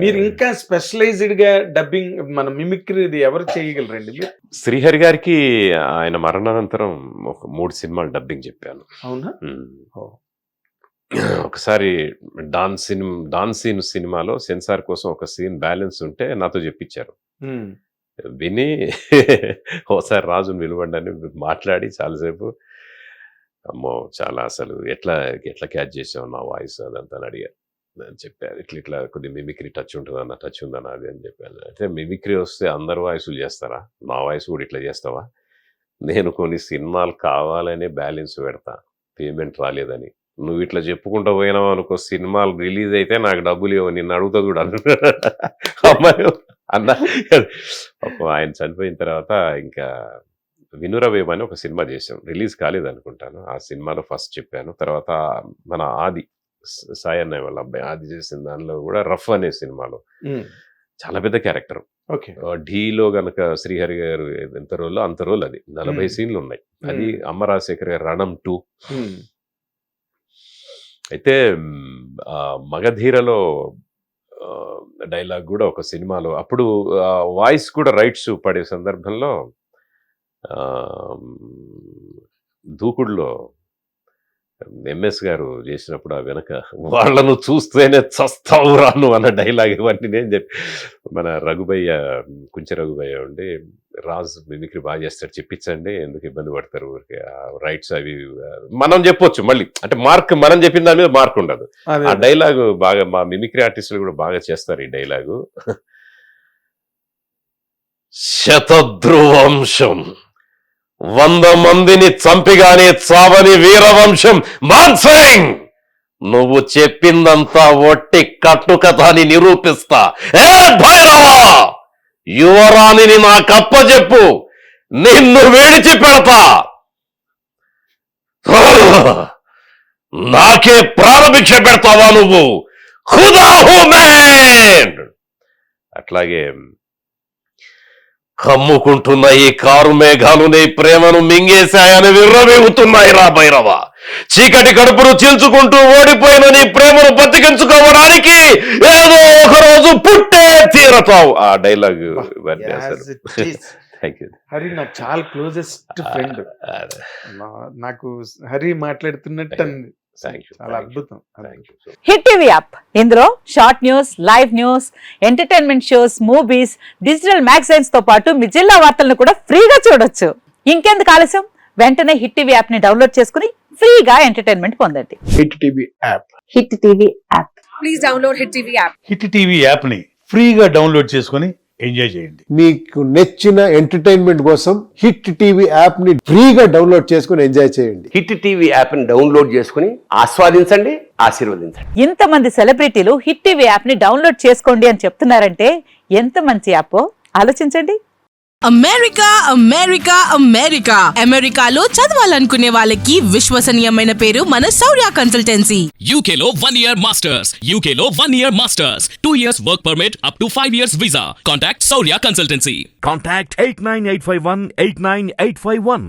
మీరు ఇంకా స్పెషలైజ్డ్ గా డబ్బింగ్ మన మిమిక్రీది ఎవరు చేయగలరండి మీరు? శ్రీహరి గారికి ఆయన మరణానంతరం ఒక 3 సినిమాలు డబ్బింగ్ చెప్పాను. అవునా? ఓ. ఒకసారి డాన్ సీన్ సినిమాలో సెన్సార్ కోసం ఒక సీన్ బ్యాలెన్స్ ఉంటే నాతో చెప్పించారు. ఉమ్. విని ఓసారి రాజుని పిలవండి మాట్లాడి చాలాసేపు అమ్మో చాలా అసలు ఎట్లా ఎట్లా క్యాచ్ చేసావు నా వాయిస్ అదంతా అని అడిగారు. నేను చెప్పాను ఇట్లా కొద్దిగా మిమిక్రీ టచ్ ఉంటుందన్న టచ్ ఉందన్న అది అని చెప్పాను. అంటే మిమిక్రీ వస్తే అందరు వాయిస్లు చేస్తారా, నా వాయిస్ కూడా ఇట్లా చేస్తావా? నేను కొన్ని సినిమాలు కావాలనే బ్యాలెన్స్ పెడతా, పేమెంట్ రాలేదని. నువ్వు ఇట్లా చెప్పుకుంటూ పోయినావు అనుకో, సినిమాలు రిలీజ్ అయితే నాకు డబ్బులు ఇవ్వ, నిన్ను అడుగుతా కూడా అమ్మాయి అన్న. ఆయన చనిపోయిన తర్వాత ఇంకా వినురవేమ అని ఒక సినిమా చేసాం, రిలీజ్ కాలేదు అనుకుంటాను. ఆ సినిమాలో ఫస్ట్ చెప్పాను. తర్వాత మన ఆది సాయి అన్నయ్య వాళ్ళ అబ్బాయి ఆది చేసిన దానిలో కూడా రఫ్ అనే సినిమాలో చాలా పెద్ద క్యారెక్టర్. ఢీలో గనక శ్రీహరి గారు ఎంత రోల్ అంత రోల్, అది 40 సీన్లు ఉన్నాయి. అది అమ్మ రాజశేఖర్ గారు రణం 2. అయితే మగధీరలో డైలాగ్ కూడా ఒక సినిమాలో అప్పుడు వాయిస్ కూడా రైట్స్ పడే సందర్భంలో దూకుడులో ఎంఎస్ గారు చేసినప్పుడు ఆ వెనక వాళ్ళను చూస్తేనే చస్తావు రాను అన్న డైలాగ్ ఇవన్నీ నేను చెప్పి మన రఘుబయ్య కుంచె రఘుబయ్య ఉండి రాజు మిమిక్రీ బాగా చేస్తాడు చెప్పించండి, ఎందుకు ఇబ్బంది పడతారు ఊరికి, రైట్స్ అవి మనం చెప్పొచ్చు మళ్ళీ, అంటే మార్క్ మనం చెప్పిన దాని మీద మార్క్ ఉండదు. ఆ డైలాగు బాగా మా మిమిక్రీ ఆర్టిస్టులు కూడా బాగా చేస్తారు ఈ డైలాగు. శతధ్రువంశం 100 మందిని చంపిగానే చావని వీరవంశం మాన్సింగ్, నువ్వు చెప్పిందంతా ఒట్టి కట్టుకథ అని నిరూపిస్తా. ఏ భైరవా, యువరాణిని నాకప్పచెప్పు, నిన్ను విడిచి పెడతా, నాకే ప్రాణభిక్ష పెడతావా నువ్వు? అట్లాగే కమ్ముకుంటున్న ఈ కారు మేఘాలు నీ ప్రేమను మింగేశాయని విర్రవీగుతున్నాయి రా భైరవ. చీకటి కడుపును చీల్చుకుంటూ ఓడిపోయిన నీ ప్రేమను బతికించుకోవడానికి ఏదో ఒక రోజు పుట్టే తీరతావు. ఆ డైలాగ్ హరి నాకు చాలా క్లోజెస్ట్ ఫ్రెండ్. నాకు హరి మాట్లాడుతున్నట్టు చాలా అద్భుతం. హిట్ టీవీ యాప్, ఇందులో short news, live news, entertainment shows, movies, digital magazines తో పాటు మీ జిల్లా వార్తలను కూడా ఫ్రీగా చూడొచ్చు. ఇంకెందుకు ఆలస్యం, వెంటనే హిట్ టీవీ యాప్ ని డౌన్లోడ్ చేసుకుని ఫ్రీగా ఎంటర్టైన్మెంట్ పొందండి. Hit TV app. Hit TV app. Please download hit TV app. Hit TV app ని ఫ్రీగా డౌన్లోడ్ చేసుకుని ఎంజాయ్ చేయండి. మీకు నచ్చిన ఎంటర్టైన్మెంట్ కోసం హిట్ టీవీ యాప్ ని ఫ్రీగా డౌన్లోడ్ చేసుకుని ఎంజాయ్ చేయండి. హిట్ టీవీ యాప్ ని డౌన్లోడ్ చేసుకుని ఆస్వాదించండి, ఆశీర్వదించండి. ఇంతమంది సెలబ్రిటీలు హిట్ టీవీ యాప్ ని డౌన్లోడ్ చేసుకోండి అని చెప్తున్నారంటే ఎంత మంచి యాప్ ఆలోచించండి. అమెరికా అమెరికా అమెరికా అమెరికాలో చదవాలనుకునే వాళ్ళకి విశ్వసనీయమైన పేరు మన శౌర్య కన్సల్టెన్సీ. UK లో 1 year masters, UK లో 1 year masters, 2 years work permit up to 5 years visa. Contact Saurya Consultancy. Contact 89851 89851.